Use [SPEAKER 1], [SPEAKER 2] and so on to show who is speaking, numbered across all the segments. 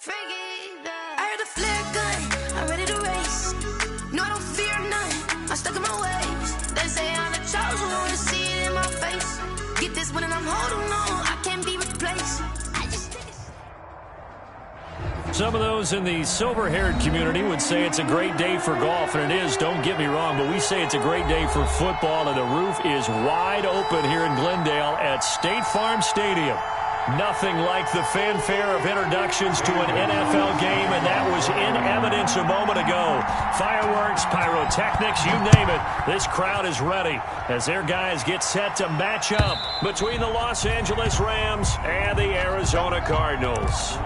[SPEAKER 1] I heard the flare gun, I'm ready to race. No, I don't fear none, I'm stuck in my ways. They say I'm the chosen one, to see it in my face. Get this one and I'm holding on, I can't be replaced.
[SPEAKER 2] Some of those in the silver-haired community would say it's a great day for golf, and it is, don't get me wrong, but we say it's a great day for football, and the roof is wide open here in Glendale at State Farm Stadium. Nothing like the fanfare of introductions to an NFL game, and that was in evidence a moment ago. Fireworks, pyrotechnics, you name it. This crowd is ready as their guys get set to match up between the Los Angeles Rams and the Arizona Cardinals.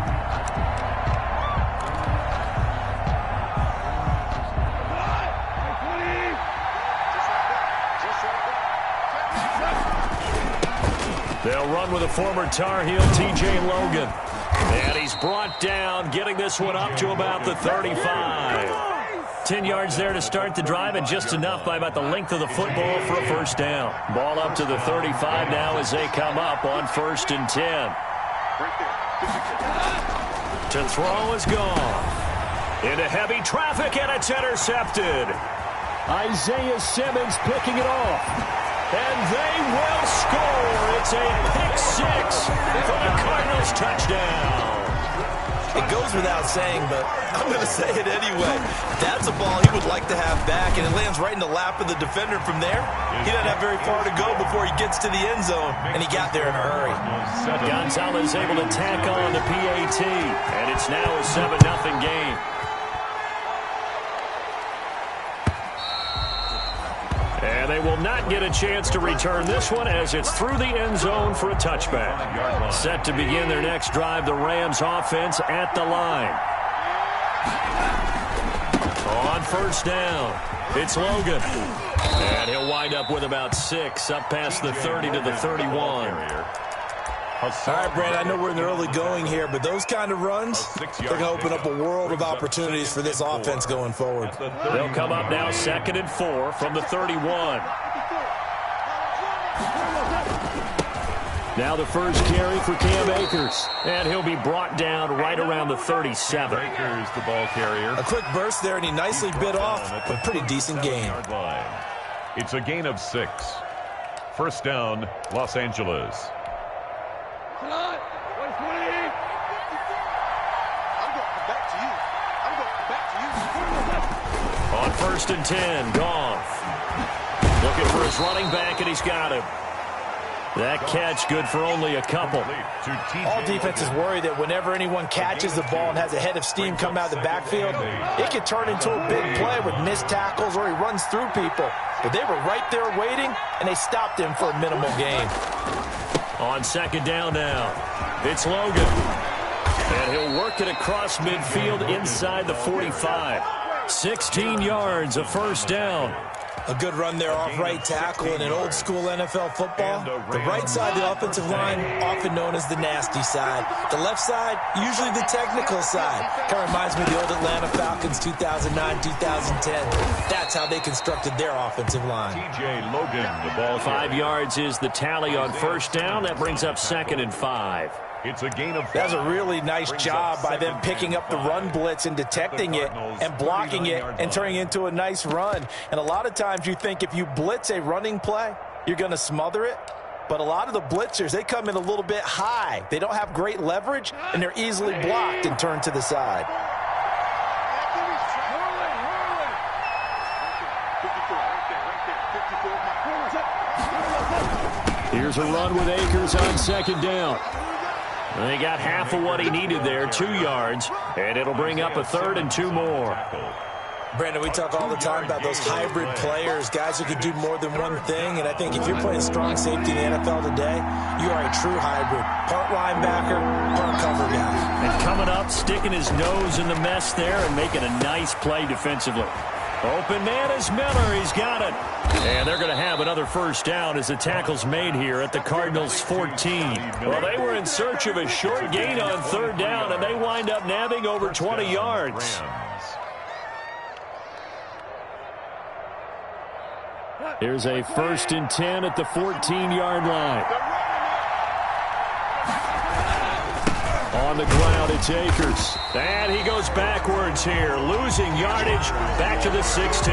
[SPEAKER 2] They'll run with a former Tar Heel, T.J. Logan. And he's brought down, getting this one up to about the 35. 10 yards there to start the drive, and just enough by about the length of the football for a first down. Ball up to the 35 now as they come up on 1st and 10. To throw is gone. Into heavy traffic, and it's intercepted. Isaiah Simmons picking it off. And they will score. It's a pick-6 for the Cardinals touchdown.
[SPEAKER 3] It goes without saying, but I'm going to say it anyway. That's a ball he would like to have back, and it lands right in the lap of the defender from there. He doesn't have very far to go before he gets to the end zone, and he got there in a hurry.
[SPEAKER 2] Gonzalez able to tack on the PAT, and it's now a 7-0 game. And they will not get a chance to return this one as it's through the end zone for a touchback. Set to begin their next drive, the Rams offense at the line. On 1st down, it's Logan. And he'll wind up with about 6, up past the 30 to the 31.
[SPEAKER 3] All right, Brandon, I know we're in the early going here, but those kind of runs, they're going to open up a world of opportunities for this offense going forward.
[SPEAKER 2] They'll come up now 2nd and 4 from the 31. Now the first carry for Cam Akers, and he'll be brought down right around the 37.
[SPEAKER 4] Akers, the ball carrier.
[SPEAKER 3] A quick burst there, and he nicely bit off, but pretty decent gain.
[SPEAKER 4] It's a gain of 6. First down, Los Angeles.
[SPEAKER 2] On 1st and 10, Goff. Looking for his running back, and he's got him. That catch good for only a couple.
[SPEAKER 3] All defenses worry that whenever anyone catches the ball and has a head of steam come out of the backfield, it can turn into a big play with missed tackles or he runs through people. But they were right there waiting, and they stopped him for a minimal gain.
[SPEAKER 2] On 2nd down now, it's Logan. And he'll work it across midfield inside the 45. 16 yards, a first down.
[SPEAKER 3] A good run there off right tackle in an old-school NFL football. The right side of the offensive line, often known as the nasty side. The left side, usually the technical side. Kind of reminds me of the old Atlanta Falcons 2009, 2010. That's how they constructed their offensive line.
[SPEAKER 4] T.J. Logan, the ball.
[SPEAKER 2] 5 yards is the tally on first down. That brings up 2nd and 5.
[SPEAKER 4] It's a gain of 5.
[SPEAKER 3] That's a really nice job by them picking up the run blitz and detecting it and blocking it and turning it into a nice run. And a lot of times you think if you blitz a running play, you're going to smother it. But a lot of the blitzers, they come in a little bit high. They don't have great leverage, and they're easily blocked and turned to the side.
[SPEAKER 2] Here's a run with Akers on 2nd down. They got half of what he needed there, 2 yards, and it'll bring up a 3rd and 2 more.
[SPEAKER 3] Brandon, we talk all the time about those hybrid players, guys who can do more than one thing, and I think if you're playing strong safety in the NFL today, you are a true hybrid. Part linebacker, part cover guy.
[SPEAKER 2] And coming up, sticking his nose in the mess there and making a nice play defensively. Open man is Miller. He's got it. And they're going to have another first down as the tackle's made here at the Cardinals' 14. Well, they were in search of a short gain on 3rd down, and they wind up nabbing over 20 yards. Here's a 1st and 10 at the 14-yard line. On On the ground, it's Akers. And he goes backwards here, losing yardage back to the 16. 2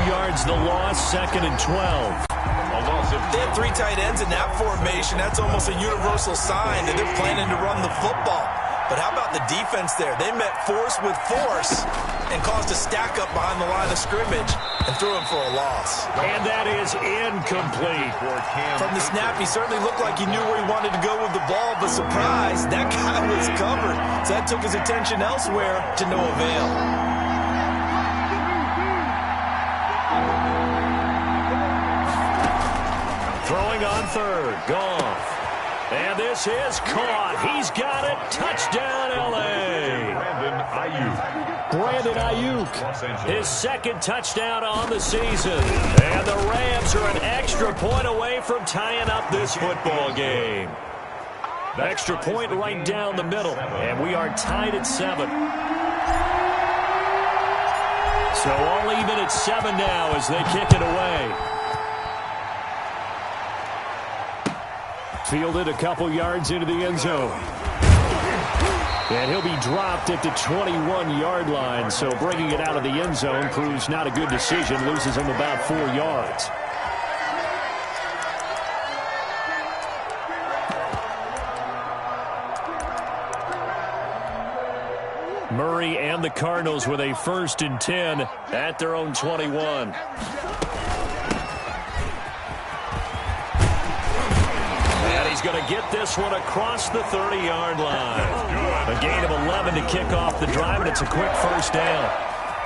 [SPEAKER 2] yards the loss, 2nd and 12.
[SPEAKER 3] They have 3 tight ends in that formation. That's almost a universal sign that they're planning to run the football. But how about the defense there? They met force with force and caused a stack up behind the line of scrimmage and threw him for a loss.
[SPEAKER 2] And that is incomplete.
[SPEAKER 3] From the snap, he certainly looked like he knew where he wanted to go with the ball, but surprise, that guy was covered. So that took his attention elsewhere to no avail.
[SPEAKER 2] Throwing on 3rd, Goff. And this is caught. He's got it. Touchdown, L.A. Brandon Ayuk. His 2nd touchdown on the season. And the Rams are an extra point away from tying up this football game. Extra point right down the middle. And we are tied at 7. So all even at 7 now as they kick it away. Fielded a couple yards into the end zone. And he'll be dropped at the 21-yard line, so bringing it out of the end zone proves not a good decision. Loses him about 4 yards. Murray and the Cardinals with a 1st and 10 at their own 21. Going to get this one across the 30-yard line. A gain of 11 to kick off the drive, and it's a quick 1st down.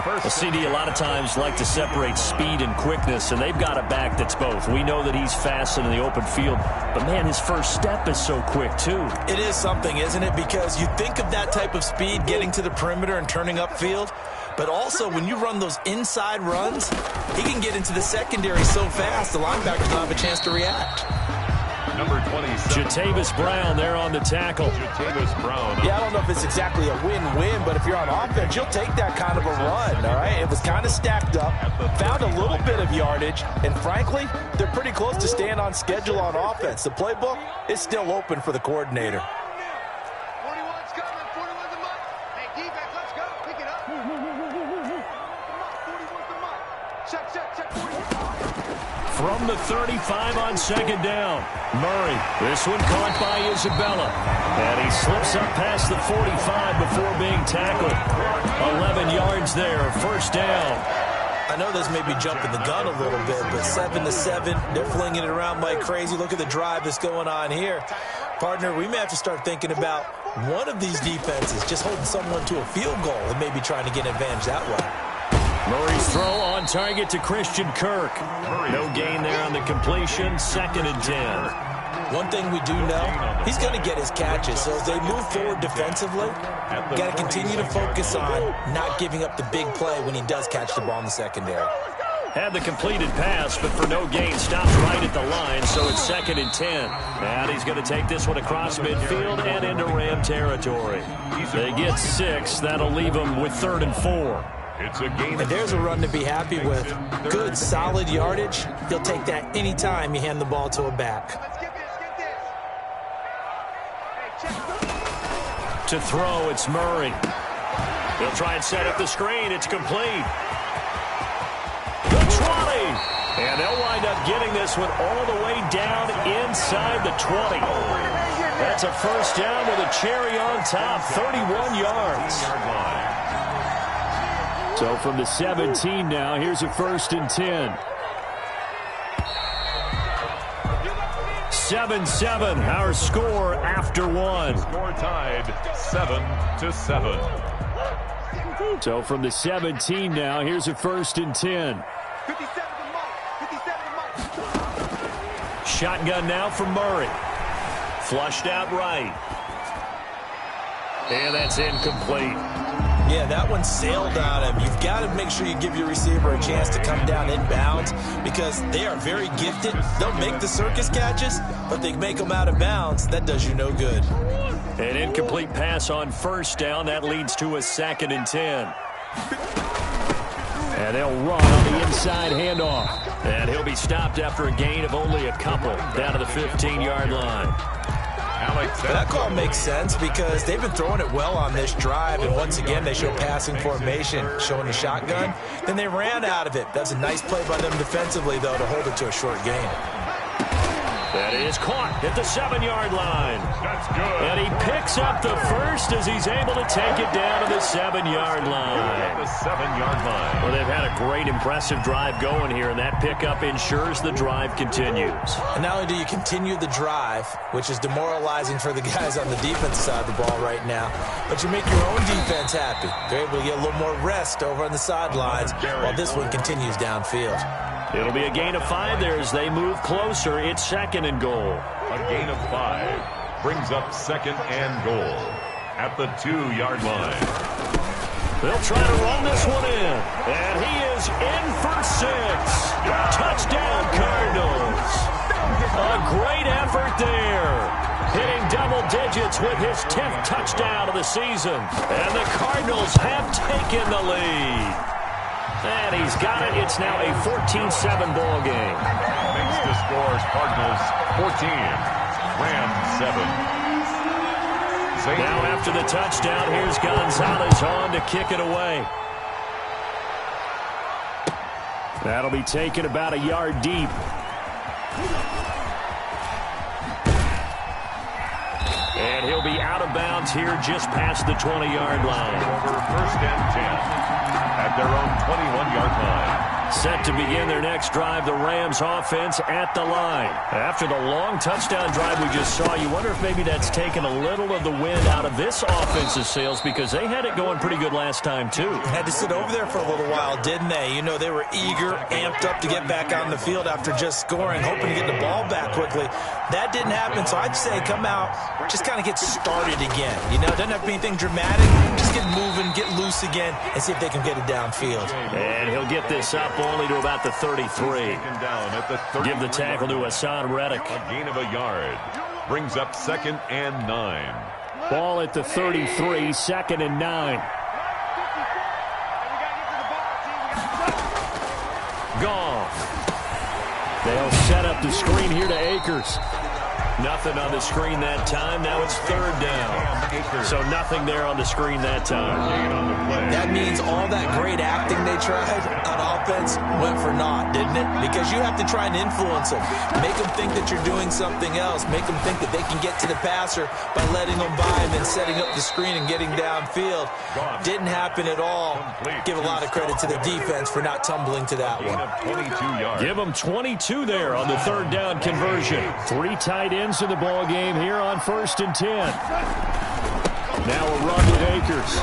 [SPEAKER 2] Well, CD a lot of times like to separate speed and quickness, and they've got a back that's both. We know that he's fast in the open field, but, man, his first step is so quick, too.
[SPEAKER 3] It is something, isn't it? Because you think of that type of speed getting to the perimeter and turning upfield, but also when you run those inside runs, he can get into the secondary so fast the linebackers don't have a chance to react.
[SPEAKER 4] Number 27.
[SPEAKER 2] Jatavis Brown there on the tackle.
[SPEAKER 4] Jatavis Brown.
[SPEAKER 3] Yeah, I don't know if it's exactly a win-win, but if you're on offense, you'll take that kind of a run, all right? It was kind of stacked up, found a little bit of yardage, and frankly, they're pretty close to staying on schedule on offense. The playbook is still open for the coordinator.
[SPEAKER 5] 41's coming, 41's a month. Hey, defense, let's go. Pick it up. Come on, 41's the month. Check, 41.
[SPEAKER 2] From the 35 on 2nd down. Murray, this one caught by Isabella. And he slips up past the 45 before being tackled. 11 yards there, 1st down.
[SPEAKER 3] I know this may be jumping the gun a little bit, but 7-7, they're flinging it around like crazy. Look at the drive that's going on here. Partner, we may have to start thinking about one of these defenses just holding someone to a field goal and maybe trying to get an advantage that way.
[SPEAKER 2] Murray's throw on target to Christian Kirk. No gain there on the completion, 2nd and 10.
[SPEAKER 3] One thing we do know, he's going to get his catches. So as they move forward defensively, got to continue to focus on not giving up the big play when he does catch the ball in the secondary.
[SPEAKER 2] Had the completed pass, but for no gain, stops right at the line, so it's 2nd and 10. And he's going to take this one across midfield and into Ram territory. They get 6. That'll leave them with 3rd and 4.
[SPEAKER 4] It's a gain.
[SPEAKER 3] And there's a run to be happy with. Good, solid yardage. He'll take that anytime you hand the ball to a back.
[SPEAKER 5] Let's get this. Hey, check.
[SPEAKER 2] To throw, it's Murray. He'll try and set up the screen. It's complete. The 20. And they'll wind up getting this one all the way down inside the 20. That's a 1st down with a cherry on top, 31 yards. So from the 17 now, here's a 1st and 10. 7-7, our score after 1.
[SPEAKER 4] Score tied 7-7.
[SPEAKER 2] So from the 17 now, here's a 1st and 10.
[SPEAKER 5] 57 to Mike.
[SPEAKER 2] Shotgun now from Murray. Flushed out right. And that's incomplete.
[SPEAKER 3] Yeah, that one sailed on him. You've got to make sure you give your receiver a chance to come down inbounds because they are very gifted. They'll make the circus catches, but they make them out of bounds. That does you no good.
[SPEAKER 2] An incomplete pass on 1st down. That leads to a 2nd and 10. And they'll run on the inside handoff. And he'll be stopped after a gain of only a couple down to the 15-yard line.
[SPEAKER 3] That call makes sense because they've been throwing it well on this drive, and once again they show passing formation, showing the shotgun. Then they ran out of it. That's a nice play by them defensively, though, to hold it to a short gain.
[SPEAKER 2] That is caught at the 7-yard line.
[SPEAKER 4] That's good.
[SPEAKER 2] And he picks up the first as he's able to take it down to the 7-yard line.
[SPEAKER 4] At the 7-yard line.
[SPEAKER 2] Well, they've had a great, impressive drive going here, and that pickup ensures the drive continues.
[SPEAKER 3] And not only do you continue the drive, which is demoralizing for the guys on the defense side of the ball right now, but you make your own defense happy. They're able to get a little more rest over on the sidelines while this one continues downfield.
[SPEAKER 2] It'll be a gain of 5 there as they move closer. It's 2nd and goal.
[SPEAKER 4] A gain of 5 brings up 2nd and goal at the 2-yard line.
[SPEAKER 2] They'll try to run this one in, and he is in for 6. Touchdown, Cardinals. A great effort there. Hitting double digits with his 10th touchdown of the season. And the Cardinals have taken the lead. And he's got it. It's now a 14-7 ball game.
[SPEAKER 4] Makes the scores Cardinals 14, Rams 7.
[SPEAKER 2] Now after the touchdown, here's Gonzalez on to kick it away. That'll be taken about a yard deep. And he'll be out of bounds here just past the 20-yard line.
[SPEAKER 4] Over 1st and 10. At their own 21-yard line.
[SPEAKER 2] Set to begin their next drive, the Rams offense at the line. After the long touchdown drive we just saw, you wonder if maybe that's taken a little of the wind out of this offensive sails because they had it going pretty good last time, too.
[SPEAKER 3] Had to sit over there for a little while, didn't they? You know, they were eager, amped up to get back on the field after just scoring, hoping to get the ball back quickly. That didn't happen, so I'd say come out, just kind of get started again. You know, it doesn't have to be anything dramatic. Just get moving, get loose again, and see if they can get it downfield.
[SPEAKER 2] And he'll get this up only to about the 33. Give the tackle to Hassan Reddick.
[SPEAKER 4] A gain of a yard. Brings up 2nd and 9.
[SPEAKER 2] Ball at the 33, 2nd and 9. Goff. They'll set up the screen here to Akers. Nothing on the screen that time. Now it's 3rd down. So nothing there on the screen that time.
[SPEAKER 3] That means all that great acting they tried on offense went for naught, didn't it? Because you have to try and influence them. Make them think that you're doing something else. Make them think that they can get to the passer by letting them by and then setting up the screen and getting downfield. Didn't happen at all. Give a lot of credit to the defense for not tumbling to that one.
[SPEAKER 2] Give them 22 there on the 3rd down conversion. 3 tight ends in the ball game here on 1st and 10. Now a run with Akers.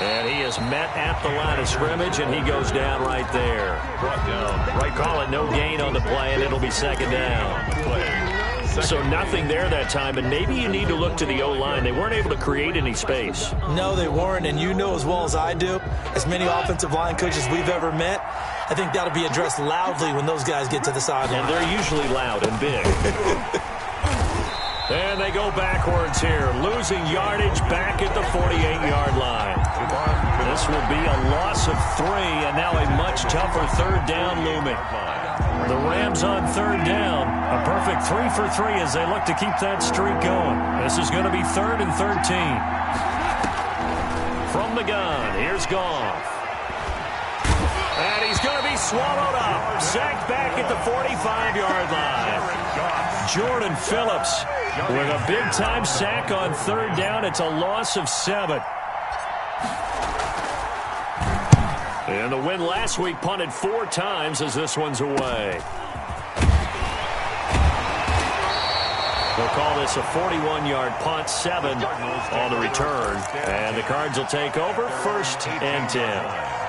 [SPEAKER 2] And he is met at the line of scrimmage, and he goes down right there.
[SPEAKER 4] Brought down.
[SPEAKER 2] Right, call it no gain on the play, and it'll be 2nd down. So nothing there that time, and maybe you need to look to the O-line. They weren't able to create any space.
[SPEAKER 3] No, they weren't, and you know as well as I do, as many offensive line coaches we've ever met, I think that'll be addressed loudly when those guys get to the sideline.
[SPEAKER 2] And they're usually loud and big. And they go backwards here, losing yardage back at the 48-yard line. This will be a loss of 3, and now a much tougher 3rd down looming. The Rams on 3rd down, a perfect 3 for 3 as they look to keep that streak going. This is going to be 3rd and 13. From the gun, here's Goff. And he's going to be swallowed up. Sacked back at the 45-yard line. Jordan Phillips with a big-time sack on 3rd down. It's a loss of 7. And the win last week punted 4 times as this one's away. They'll call this a 41-yard punt, 7 on the return. And the Cards will take over 1st and 10.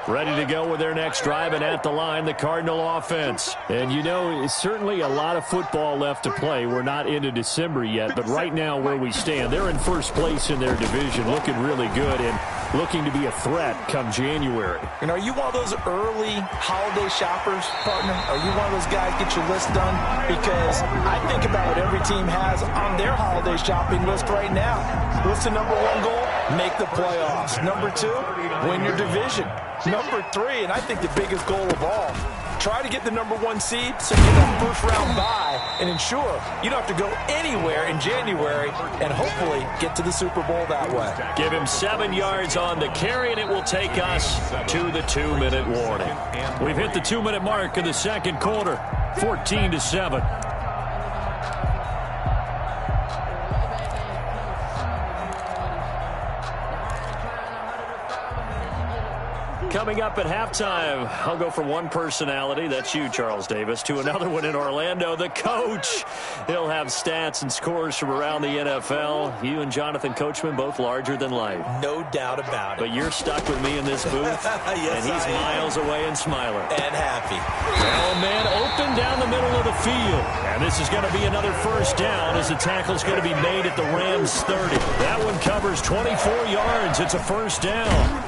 [SPEAKER 2] Ready to go with their next drive, and at the line, the Cardinal offense. And you know, it's certainly a lot of football left to play. We're not into December yet, but right now where we stand, they're in 1st place in their division, looking really good and looking to be a threat come January.
[SPEAKER 3] And are you one of those early holiday shoppers, partner? Are you one of those guys get your list done? Because I think about what every team has on their holiday shopping list right now. What's the number 1 goal? Make the playoffs. Number 2, win your division. Number 3, and I think the biggest goal of all, try to get the #1 seed so you get that first-round bye and ensure you don't have to go anywhere in January and hopefully get to the Super Bowl that way.
[SPEAKER 2] Give him 7 yards on the carry, and it will take us to the 2-minute warning. We've hit the 2-minute mark in the second quarter, 14-7. Coming up at halftime, I'll go from one personality, that's you, Charles Davis, to another one in Orlando, the coach. He'll have stats and scores from around the NFL. You and Jonathan Coachman, both larger than life.
[SPEAKER 3] No doubt about it.
[SPEAKER 2] But you're stuck with me in this booth,
[SPEAKER 3] yes,
[SPEAKER 2] and he's miles away and smiling.
[SPEAKER 3] And happy.
[SPEAKER 2] Oh, man, open down the middle of the field. And this is going to be another first down as the tackle's going to be made at the Rams' 30. That one covers 24 yards. It's a first down.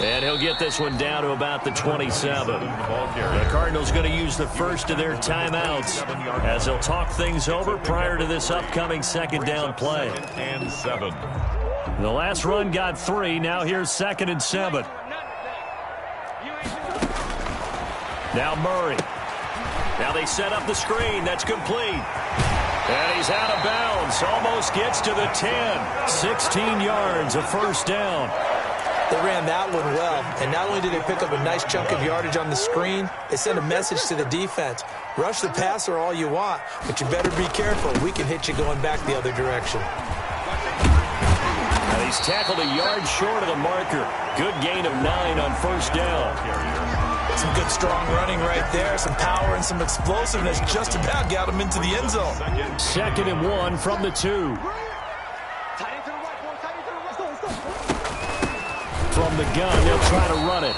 [SPEAKER 2] And he'll get this one down to about the 27. The Cardinals going to use the first of their timeouts as they'll talk things over prior to this upcoming second down play.
[SPEAKER 4] And 7.
[SPEAKER 2] The last run got 3. Now here's 2nd and 7. Now Murray. Now they set up the screen. That's complete. And he's out of bounds. Almost gets to the 10. 16 yards, a first down.
[SPEAKER 3] They ran that one well, and not only did they pick up a nice chunk of yardage on the screen, they sent a message to the defense. Rush the passer all you want, but you better be careful. We can hit you going back the other direction.
[SPEAKER 2] And he's tackled a yard short of the marker. Good gain of 9 on first down.
[SPEAKER 3] Some good strong running right there, some power and some explosiveness just about got him into the end zone.
[SPEAKER 2] 2nd and 1 from the 2. From the gun, they'll try to run it.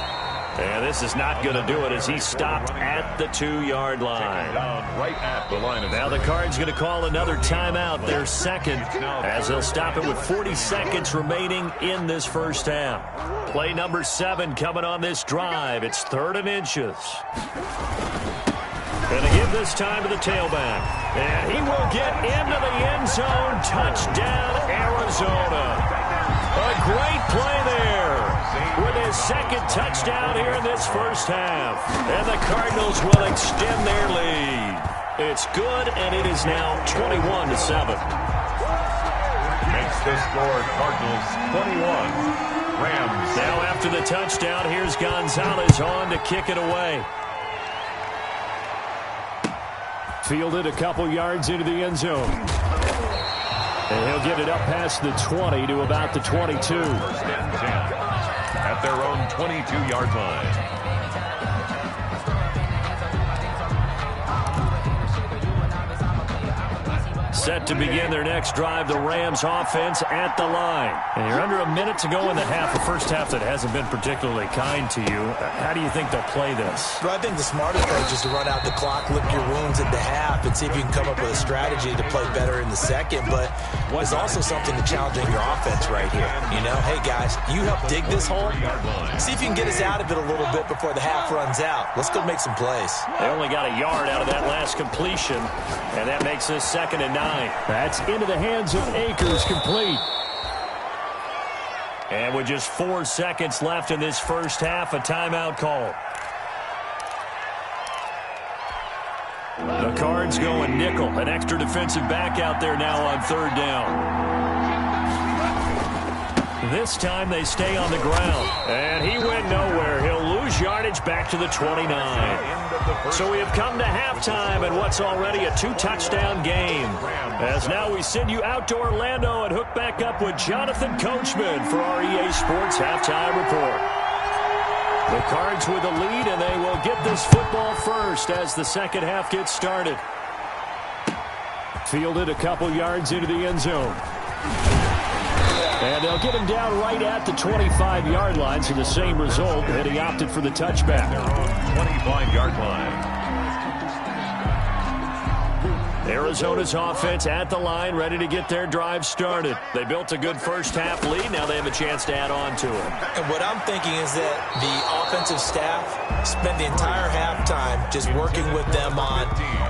[SPEAKER 2] And this is not going to do it as he stopped at the 2-yard line.
[SPEAKER 4] Right at the line of
[SPEAKER 2] now the Cards going to call another timeout, their second, as they'll stop it with 40 seconds remaining in this first half. Play number 7 coming on this drive. It's 3rd and inches. Going to give this time to the tailback. And he will get into the end zone. Touchdown, Arizona. A great play there with his second touchdown here in this first half. And the Cardinals will extend their lead. It's good, and it is now 21-7.
[SPEAKER 4] Makes the score Cardinals 21. Rams.
[SPEAKER 2] Now after the touchdown, here's Gonzalez on to kick it away. Fielded a couple yards into the end zone. And he'll get it up past the 20 to about the 22.
[SPEAKER 4] First and 10 at their own 22-yard line.
[SPEAKER 2] Set to begin their next drive, the Rams offense at the line. And you're under a minute to go in the half, a first half that hasn't been particularly kind to you. How do you think they'll play this?
[SPEAKER 3] Well, I think the smart approach is to run out the clock, lick your wounds at the half, and see if you can come up with a strategy to play better in the second. But there's also something to challenging your offense right here. You know, hey, guys, you help dig this hole. See if you can get us out of it a little bit before the half runs out. Let's go make some plays.
[SPEAKER 2] They only got a yard out of that last completion, and that makes this 2nd and 9. That's into the hands of Akers, complete. And with just 4 seconds left in this first half, a timeout call. The Cards going nickel, an extra defensive back out there now on 3rd down. This time they stay on the ground, and he went nowhere. He'll lose yardage back to the 29. So we have come to halftime and what's already a 2-touchdown game. As now we send you out to Orlando and hook back up with Jonathan Coachman for our EA Sports Halftime Report. The Cards with the lead, and they will get this football first as the second half gets started. Fielded a couple yards into the end zone. And they'll get him down right at the 25-yard line, so the same result, and he opted for the touchback.
[SPEAKER 4] Their own 25-yard line.
[SPEAKER 2] Arizona's offense at the line, ready to get their drive started. They built a good first half lead. Now they have a chance to add on to it.
[SPEAKER 3] And what I'm thinking is that the offensive staff spent the entire halftime just working with them on,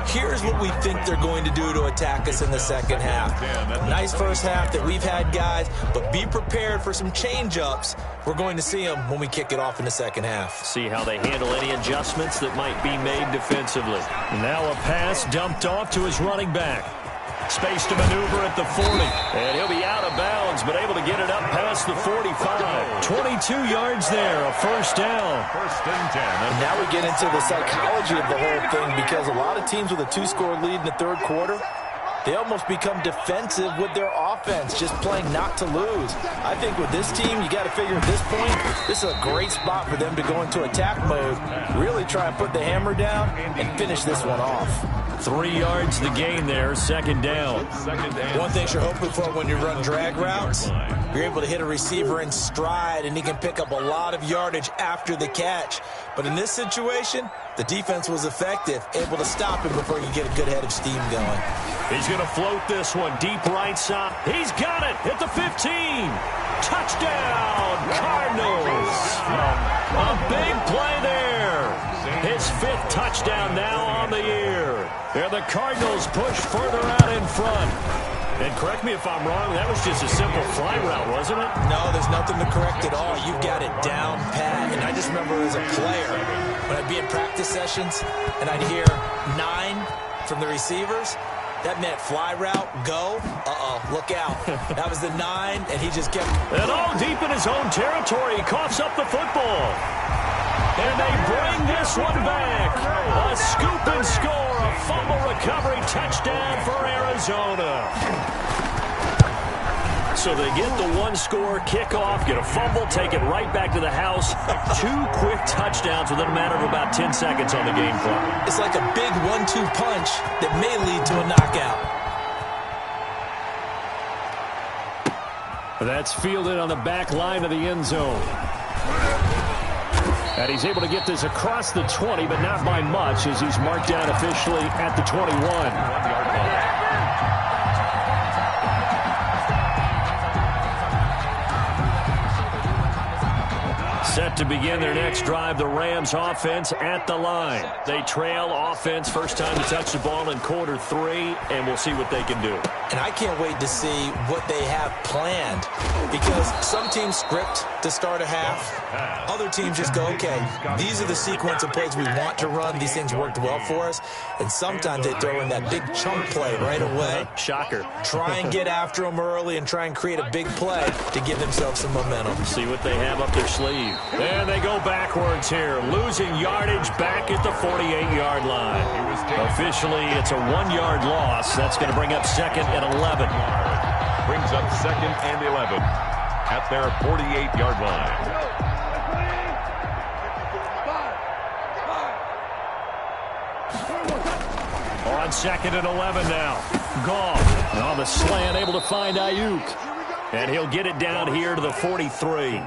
[SPEAKER 3] here's what we think they're going to do to attack us in the second half. Nice first half that we've had, guys, but be prepared for some change-ups we're going to see him when we kick it off in the second half.
[SPEAKER 2] See how they handle any adjustments that might be made defensively. Now a pass dumped off to his running back. Space to maneuver at the 40. And he'll be out of bounds, but able to get it up past the 45. 22 yards there, a first down.
[SPEAKER 4] First and 10.
[SPEAKER 3] And now we get into the psychology of the whole thing, because a lot of teams with a 2-score lead in the third quarter, they almost become defensive with their offense, just playing not to lose. I think with this team, you got to figure at this point, this is a great spot for them to go into attack mode, really try and put the hammer down and finish this one off.
[SPEAKER 2] 3 yards the gain there, second down.
[SPEAKER 3] One thing you're hoping for when you run drag routes, you're able to hit a receiver in stride, and he can pick up a lot of yardage after the catch. But in this situation, the defense was effective, able to stop him before you get a good head of steam going.
[SPEAKER 2] He's going to float this one deep right side. He's got it at the 15. Touchdown, Cardinals. A big play there. His 5th touchdown now on the year. And the Cardinals push further out in front. And correct me if I'm wrong, that was just a simple fly route, wasn't it?
[SPEAKER 3] No, there's nothing to correct at all. You've got it down pat. And I just remember as a player, when I'd be in practice sessions and I'd hear 9 from the receivers, that meant fly route, go, look out. That was the 9, and he just kept...
[SPEAKER 2] And all deep in his own territory, he coughs up the football. And they bring this one back. A scoop and score, a fumble recovery touchdown for Arizona. So they get the 1-score kickoff, get a fumble, take it right back to the house. 2 quick touchdowns within a matter of about 10 seconds on the game clock.
[SPEAKER 3] It's like a big 1-2 punch that may lead to a knockout.
[SPEAKER 2] That's fielded on the back line of the end zone. And he's able to get this across the 20, but not by much, as he's marked down officially at the 21. Set to begin their next drive, the Rams offense at the line. They trail offense, first time to touch the ball in quarter 3, and we'll see what they can do.
[SPEAKER 3] And I can't wait to see what they have planned, because some teams script to start a half. Other teams just go, okay, these are the sequence of plays we want to run. These things worked well for us. And sometimes they throw in that big chunk play right away.
[SPEAKER 2] Shocker.
[SPEAKER 3] Try and get after them early and try and create a big play to give themselves some momentum.
[SPEAKER 2] See what they have up their sleeve. And they go backwards here, losing yardage back at the 48-yard line. Officially, it's a 1-yard loss. That's going to bring up second and 11.
[SPEAKER 4] Brings up second and 11 at their 48-yard line.
[SPEAKER 2] On second and 11 now. Goff on the slant, able to find Ayuk. And he'll get it down here to the 43.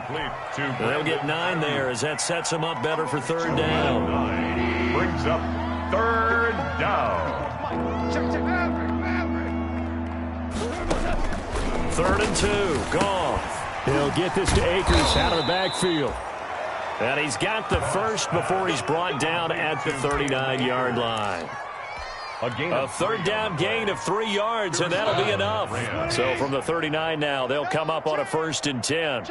[SPEAKER 2] They'll get 9 there as that sets him up better for third down.
[SPEAKER 4] Brings up third down.
[SPEAKER 2] Third and 2. Goff. He'll get this to Akers out of the backfield. And he's got the first before he's brought down at the 39-yard line. A third down gain of 3 yards, and that'll be enough. So from the 39 now, they'll come up on a first and 10.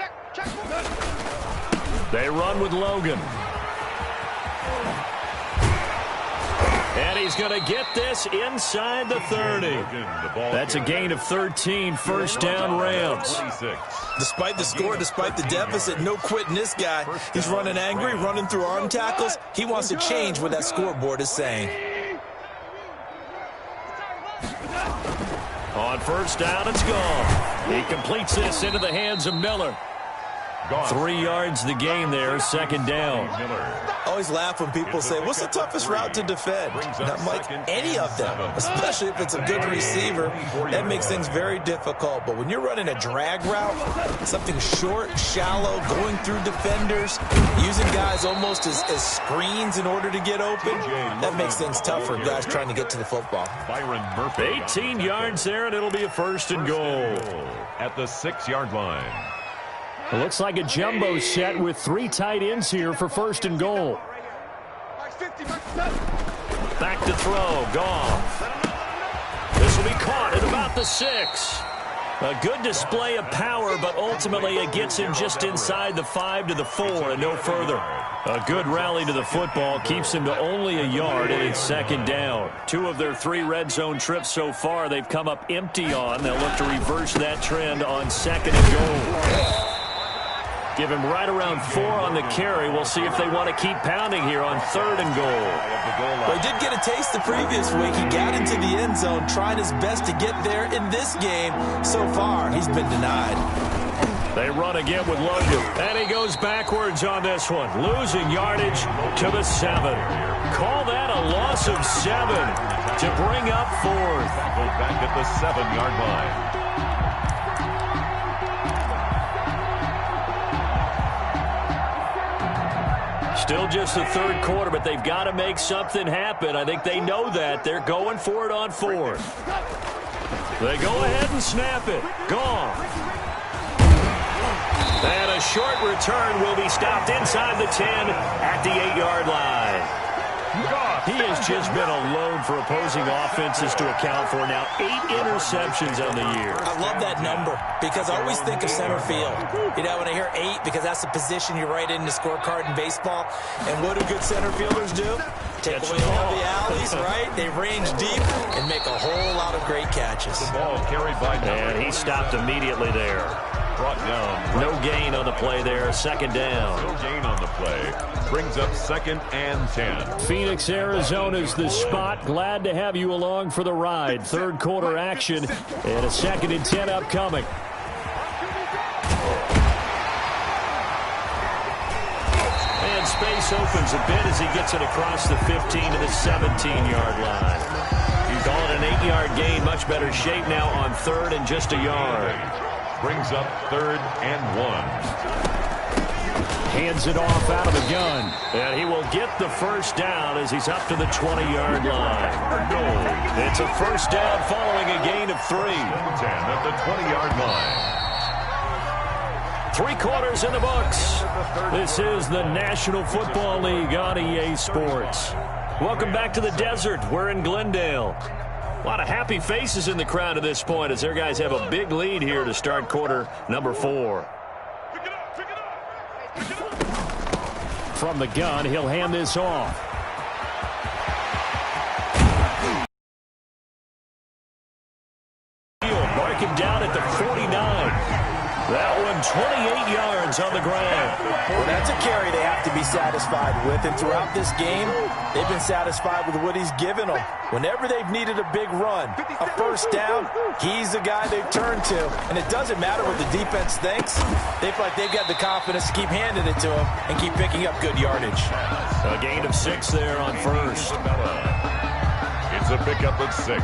[SPEAKER 2] They run with Logan. And he's going to get this inside the 30. That's a gain of 13, first down Rams.
[SPEAKER 3] Despite the score, despite the deficit, no quitting this guy. He's running angry, running through arm tackles. He wants to change what that scoreboard is saying.
[SPEAKER 2] On first down, it's gone. He completes this into the hands of Miller. 3 yards the gain there, second down.
[SPEAKER 3] I always laugh when people say, what's the toughest route to defend? And I'm like, any of them, especially if it's a good receiver. That makes things very difficult. But when you're running a drag route, something short, shallow, going through defenders, using guys almost as screens in order to get open, that makes things tough for guys trying to get to the football.
[SPEAKER 2] 18 yards there, and it'll be a first and goal.
[SPEAKER 4] At the 6-yard line.
[SPEAKER 2] It looks like a jumbo set with 3 tight ends here for first and goal. Back to throw, Goff. This will be caught at about the 6. A good display of power, but ultimately it gets him just inside the 5 to the 4 and no further. A good rally to the football keeps him to only a yard, and it's second down. 2 of their 3 red zone trips so far they've come up empty on. They'll look to reverse that trend on second and goal. Give him right around 4 on the carry. We'll see if they want to keep pounding here on third and goal.
[SPEAKER 3] Well, he did get a taste the previous week. He got into the end zone, trying his best to get there in this game. So far, he's been denied.
[SPEAKER 2] They run again with Logan, and he goes backwards on this one, losing yardage to the 7. Call that a loss of 7 to bring up 4th.
[SPEAKER 4] Go back at the 7-yard line.
[SPEAKER 2] Still just the third quarter, but they've got to make something happen. I think they know that. They're going for it on 4th. They go ahead and snap it. Gone. And a short return will be stopped inside the 10 at the 8-yard line. He has just been a load for opposing offenses to account for now. 8 interceptions on the year.
[SPEAKER 3] I love that number because I always think of center field. You know, when I hear 8, because that's the position you write in the scorecard in baseball. And what do good center fielders do? Take away all the alleys, right? They range deep and make a whole lot of great catches.
[SPEAKER 4] The ball carried by
[SPEAKER 2] and he stopped immediately there.
[SPEAKER 4] Brought down.
[SPEAKER 2] No gain on the play there. Second down.
[SPEAKER 4] No gain on the play. Brings up 2nd and 10.
[SPEAKER 2] Phoenix, Arizona's the spot. Glad to have you along for the ride. Third quarter action and a 2nd and 10 upcoming. And space opens a bit as he gets it across the 15 to the 17-yard line. He's calling an 8-yard gain. Much better shape now on 3rd and just a yard.
[SPEAKER 4] Brings up 3rd and 1.
[SPEAKER 2] Hands it off out of the gun. And he will get the first down as he's up to the 20-yard line. It's a first down following a gain of 3.
[SPEAKER 4] 10 at the 20-yard line.
[SPEAKER 2] 3 quarters in the books. This is the National Football League on EA Sports. Welcome back to the desert. We're in Glendale. A lot of happy faces in the crowd at this point as their guys have a big lead here to start quarter number 4. From the gun, he'll hand this off. Mark him down at the 49. That one 28 yards on the ground.
[SPEAKER 3] Well, that's a carry they have to be satisfied with. And throughout this game, they've been satisfied with what he's given them. Whenever they've needed a big run, a first down, he's the guy they've turned to. And it doesn't matter what the defense thinks. They feel like they've got the confidence to keep handing it to him and keep picking up good yardage.
[SPEAKER 2] A gain of 6 there on first.
[SPEAKER 4] It's a pickup of 6.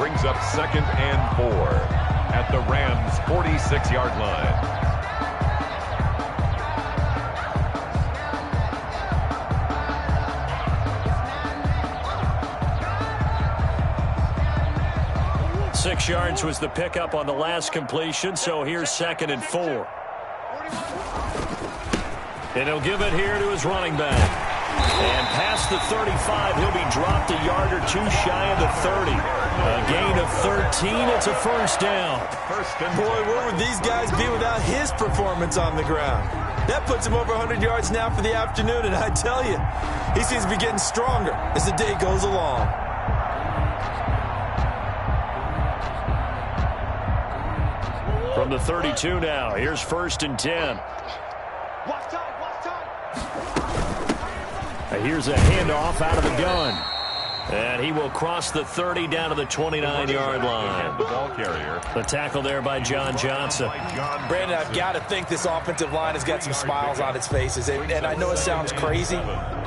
[SPEAKER 4] Brings up 2nd and 4. At the Rams' 46-yard line.
[SPEAKER 2] Six yards was the pickup on the last completion, so here's 2nd and 4. And he'll give it here to his running back. And past the 35, he'll be dropped a yard or 2 shy of the 30. A gain of 13, it's a first down.
[SPEAKER 3] Boy, where would these guys be without his performance on the ground? That puts him over 100 yards now for the afternoon, and I tell you, he seems to be getting stronger as the day goes along.
[SPEAKER 2] From the 32 now, here's 1st and 10.
[SPEAKER 5] Watch time.
[SPEAKER 2] Here's a handoff out of the gun. And he will cross the 30 down to the 29-yard line.
[SPEAKER 4] The ball carrier.
[SPEAKER 2] The tackle there by John Johnson.
[SPEAKER 3] Brandon, I've got to think this offensive line has got some smiles on its faces. And I know it sounds crazy,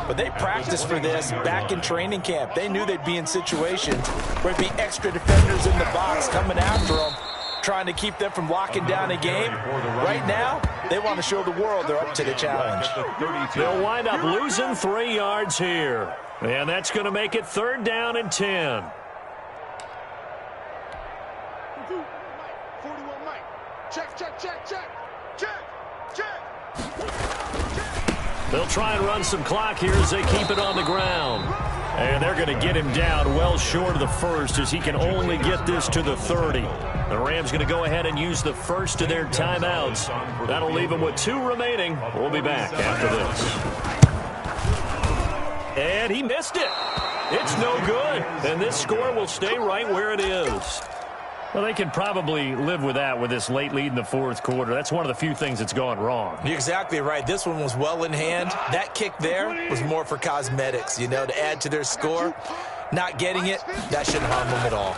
[SPEAKER 3] but they practiced for this back in training camp. They knew they'd be in situations where it'd be extra defenders in the box coming after them, trying to keep them from locking down a game. Right now, they want to show the world they're up to the challenge.
[SPEAKER 2] They'll wind up losing 3 yards here. And that's going to make it 3rd down and 10.
[SPEAKER 5] 41 Mike. Check.
[SPEAKER 2] They'll try and run some clock here as they keep it on the ground. And they're going to get him down well short of the first as he can only get this to the 30. The Rams going to go ahead and use the first of their timeouts. That'll leave them with 2 remaining. We'll be back after this. And he missed it. It's no good. And this score will stay right where it is. Well, they can probably live with that with this late lead in the fourth quarter. That's one of the few things that's gone wrong.
[SPEAKER 3] You're exactly right. This one was well in hand. That kick there was more for cosmetics, you know, to add to their score. Not getting it, that shouldn't harm them at all.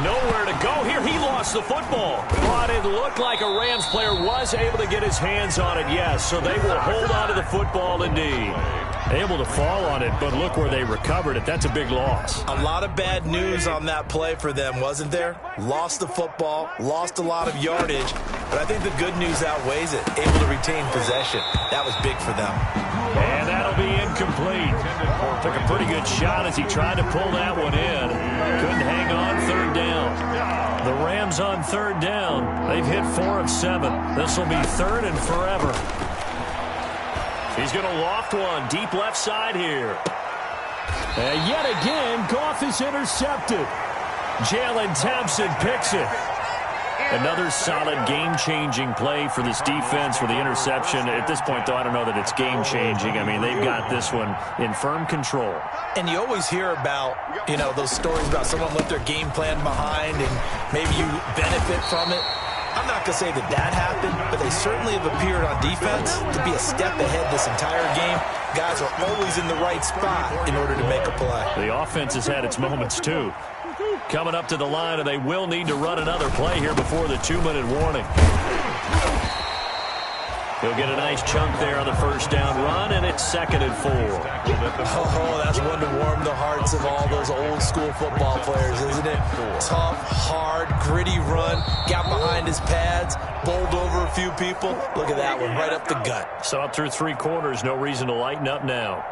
[SPEAKER 2] Nowhere to go here. He lost the football. But it looked like a Rams player was able to get his hands on it, yes. So they will hold on to the football indeed. Able to fall on it, but look where they recovered it. That's a big loss.
[SPEAKER 3] A lot of bad news on that play for them, wasn't there? Lost the football, lost a lot of yardage, but I think the good news outweighs it. Able to retain possession. That was big for them.
[SPEAKER 2] And that'll be incomplete. Took a pretty good shot as he tried to pull that one in. Couldn't hang on third down. The Rams on third down. They've hit 4 of 7. This will be third and forever. He's going to loft one deep left side here. And yet again, Goff is intercepted. Jalen Thompson picks it. Another solid game-changing play for this defense for the interception. At this point, though, I don't know that it's game-changing. I mean, they've got this one in firm control.
[SPEAKER 3] And you always hear about, you know, those stories about someone left their game plan behind and maybe you benefit from it. I'm not going to say that that happened, but they certainly have appeared on defense to be a step ahead this entire game. Guys are always in the right spot in order to make a play.
[SPEAKER 2] The offense has had its moments, too. Coming up to the line, and they will need to run another play here before the 2-minute warning. He'll get a nice chunk there on the first down run, and it's 2nd and 4.
[SPEAKER 3] Oh, that's one to warm the hearts of all those old-school football players, isn't it? Tough, hard, gritty run, got behind his pads, bowled over a few people. Look at that one, right up the gut.
[SPEAKER 2] So up through 3 quarters, no reason to lighten up now.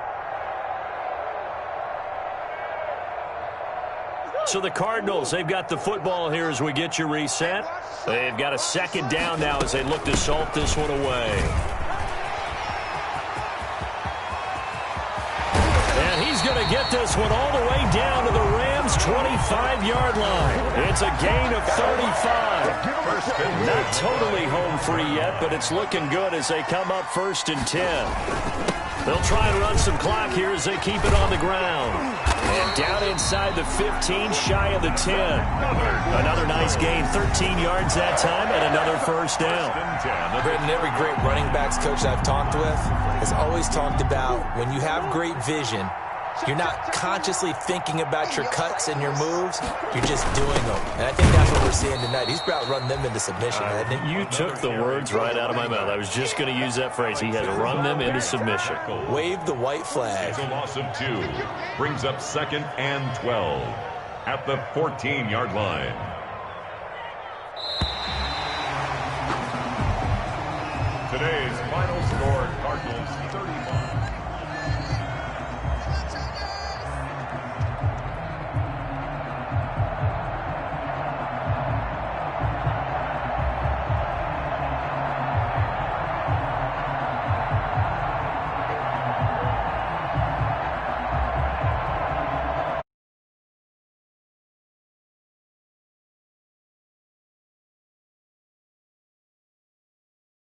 [SPEAKER 2] So the Cardinals, they've got the football here as we get you reset. They've got a 2nd down now as they look to salt this one away. And he's going to get this one all the way down to the Rams' 25-yard line. It's a gain of 35. Not totally home free yet, but it's looking good as they come up 1st and 10. They'll try and run some clock here as they keep it on the ground. And down inside the 15, shy of the 10. Another nice gain, 13 yards that time, and another first down.
[SPEAKER 3] Brendan, every great running backs coach I've talked with has always talked about when you have great vision, you're not consciously thinking about your cuts and your moves. You're just doing them. And I think that's what we're seeing tonight. He's about run them into submission, hasn't he?
[SPEAKER 2] You took the words right out of my mouth. I was just going to use that phrase. He has run them into submission.
[SPEAKER 3] Wave the white flag.
[SPEAKER 4] It's a loss of 2. Brings up 2nd and 12 at the 14-yard line. Today's